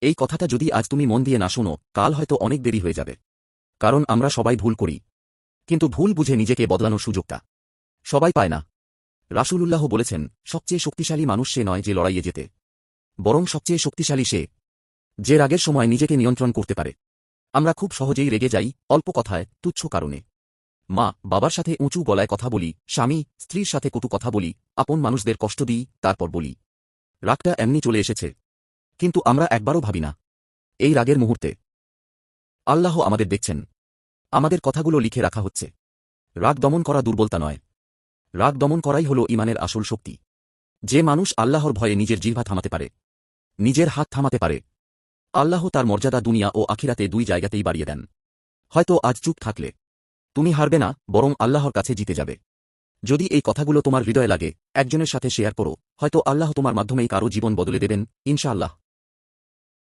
এই কথাটা যদি আজ তুমি মন দিয়ে না শোনো, কাল হয়তো অনেক দেরি হয়ে যাবে। কারণ আমরা সবাই ভুল করি, কিন্তু ভুল বুঝে নিজেকে বদলানোর সুযোগটা সবাই পায় না। রাসূলুল্লাহ বলেছেন, সবচেয়ে শক্তিশালী মানুষ সে নয় যে লড়াইয়ে যেতে, বরং সবচেয়ে শক্তিশালী সে যে রাগের সময় নিজেকে নিয়ন্ত্রণ করতে পারে। আমরা খুব সহজেই রেগে যাই, অল্প কথায়, তুচ্ছ কারণে। মা বাবার সাথে উঁচু গলায় কথা বলি, স্বামী স্ত্রীর সাথে কটু কথা বলি, আপন মানুষদের কষ্ট দিই, তারপর বলি রাগটা এমনি চলে এসেছে। কিন্তু আমরা একবারও ভাবি না, এই রাগের মুহূর্তে আল্লাহ আমাদের দেখছেন, আমাদের কথাগুলো লিখে রাখা হচ্ছে। রাগ দমন করা দুর্বলতা নয়, রাগ দমন করাই হল ঈমানের আসল শক্তি। যে মানুষ আল্লাহর ভয়ে নিজের জিহ্বা থামাতে পারে, নিজের হাত থামাতে পারে, আল্লাহ তার মর্যাদা দুনিয়া ও আখিরাতে দুই জায়গাতেই বাড়িয়ে দেন। হয়তো আজ চুপ থাকলে তুমি হারবে না, বরং আল্লাহর কাছে জিতে যাবে। যদি এই কথাগুলো তোমার হৃদয়ে লাগে, একজনের সাথে শেয়ার করো, হয়তো আল্লাহ তোমার মাধ্যমেই কারো জীবন বদলে দেবেন, ইনশাআল্লাহ।